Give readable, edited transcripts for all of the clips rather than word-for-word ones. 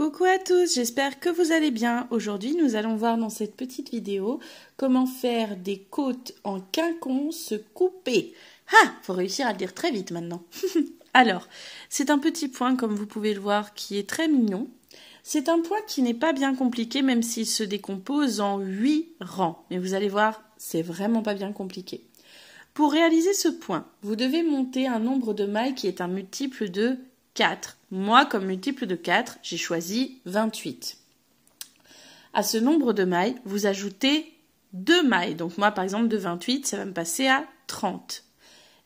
Coucou à tous, j'espère que vous allez bien. Aujourd'hui, nous allons voir dans cette petite vidéo comment faire des côtes en quinconce coupées. Ah, faut réussir à le dire très vite maintenant. Alors, c'est un petit point, comme vous pouvez le voir, qui est très mignon. C'est un point qui n'est pas bien compliqué, même s'il se décompose en 8 rangs. Mais vous allez voir, c'est vraiment pas bien compliqué. Pour réaliser ce point, vous devez monter un nombre de mailles qui est un multiple de 4. Moi, comme multiple de 4, j'ai choisi 28. À ce nombre de mailles, vous ajoutez 2 mailles. Donc moi, par exemple, de 28, ça va me passer à 30.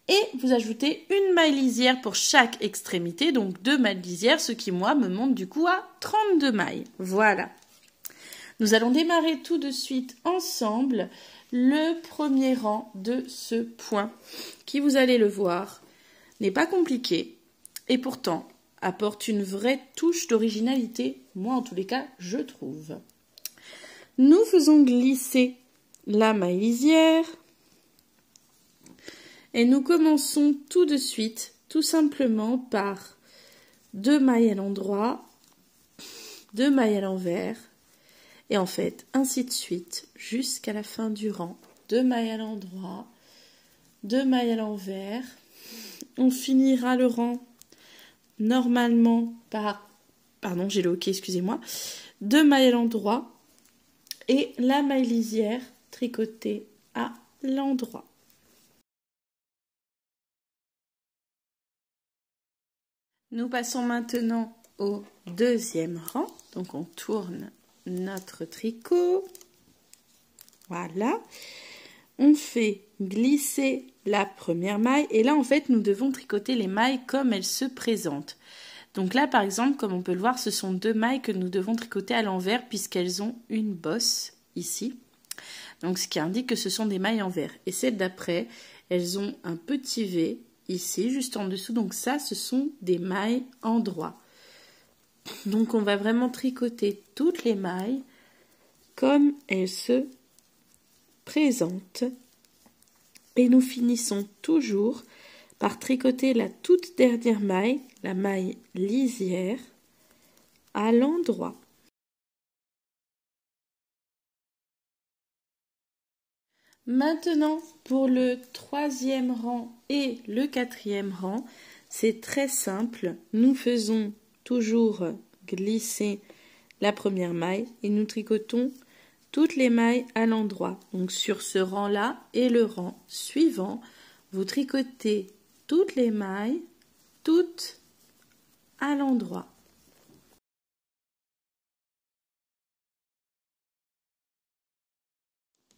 Et vous ajoutez une maille lisière pour chaque extrémité, donc 2 mailles lisières, ce qui, moi, me monte du coup à 32 mailles. Voilà. Nous allons démarrer tout de suite ensemble le premier rang de ce point, qui, vous allez le voir, n'est pas compliqué et pourtant apporte une vraie touche d'originalité, moi en tous les cas, je trouve. Nous faisons glisser la maille lisière et nous commençons tout de suite, tout simplement par 2 mailles à l'endroit, 2 mailles à l'envers, et en fait, ainsi de suite, jusqu'à la fin du rang. 2 mailles à l'endroit, 2 mailles à l'envers. On finira le rang normalement par, pardon, j'ai le hoquet, excusez-moi, 2 mailles à l'endroit et la maille lisière tricotée à l'endroit. Nous passons maintenant au deuxième rang. Donc on tourne notre tricot. Voilà. On fait glisser la première maille et là en fait nous devons tricoter les mailles comme elles se présentent. Donc là par exemple, comme on peut le voir, ce sont 2 mailles que nous devons tricoter à l'envers puisqu'elles ont une bosse ici. Donc ce qui indique que ce sont des mailles envers. Et celles d'après, elles ont un petit V ici, juste en dessous. Donc ça, ce sont des mailles endroit. Donc on va vraiment tricoter toutes les mailles comme elles se présentent. Et nous finissons toujours par tricoter la toute dernière maille, la maille lisière, à l'endroit. Maintenant, pour le troisième rang et le quatrième rang, c'est très simple. Nous faisons toujours glisser la première maille et nous tricotons toutes les mailles à l'endroit. Donc sur ce rang-là et le rang suivant, vous tricotez toutes les mailles, toutes à l'endroit.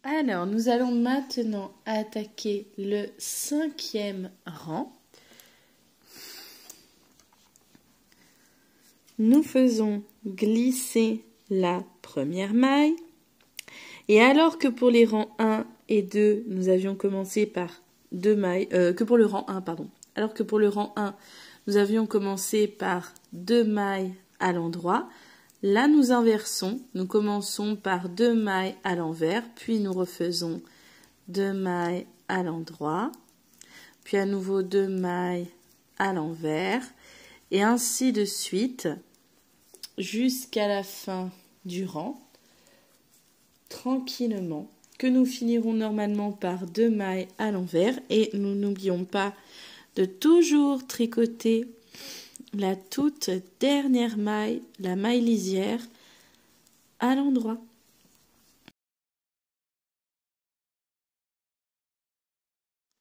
Alors, nous allons maintenant attaquer le 5e rang. Nous faisons glisser la première maille. Et alors que pour les rangs 1 et 2, nous avions commencé par 2 mailles, alors que pour le rang 1, nous avions commencé par 2 mailles à l'endroit, là nous inversons, nous commençons par 2 mailles à l'envers, puis nous refaisons 2 mailles à l'endroit, puis à nouveau 2 mailles à l'envers, et ainsi de suite, jusqu'à la fin du rang. Tranquillement, que nous finirons normalement par 2 mailles à l'envers et nous n'oublions pas de toujours tricoter la toute dernière maille, la maille lisière, à l'endroit.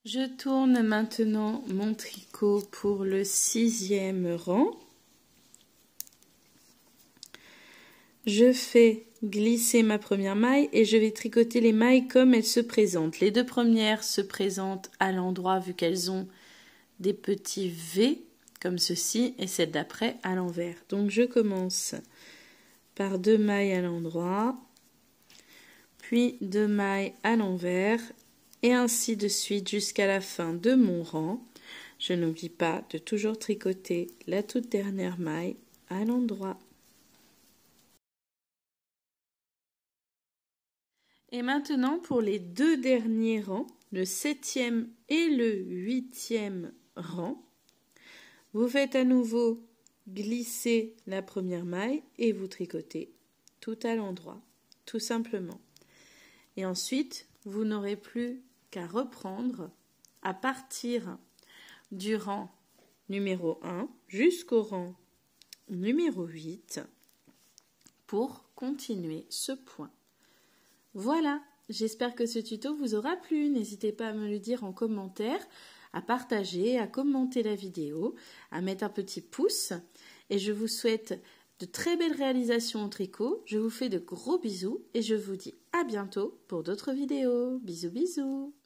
Je tourne maintenant mon tricot pour le 6e rang. Je fais glisser ma première maille et je vais tricoter les mailles comme elles se présentent. Les 2 premières se présentent à l'endroit vu qu'elles ont des petits V comme ceci et celle d'après à l'envers. Donc je commence par 2 mailles à l'endroit, puis 2 mailles à l'envers et ainsi de suite jusqu'à la fin de mon rang. Je n'oublie pas de toujours tricoter la toute dernière maille à l'endroit. Et maintenant, pour les 2 derniers rangs, le 7e et le 8e rang, vous faites à nouveau glissez la première maille et vous tricotez tout à l'endroit, tout simplement. Et ensuite, vous n'aurez plus qu'à reprendre à partir du rang numéro 1 jusqu'au rang numéro 8 pour continuer ce point. Voilà, j'espère que ce tuto vous aura plu. N'hésitez pas à me le dire en commentaire, à partager, à commenter la vidéo, à mettre un petit pouce. Et je vous souhaite de très belles réalisations au tricot. Je vous fais de gros bisous et je vous dis à bientôt pour d'autres vidéos. Bisous bisous.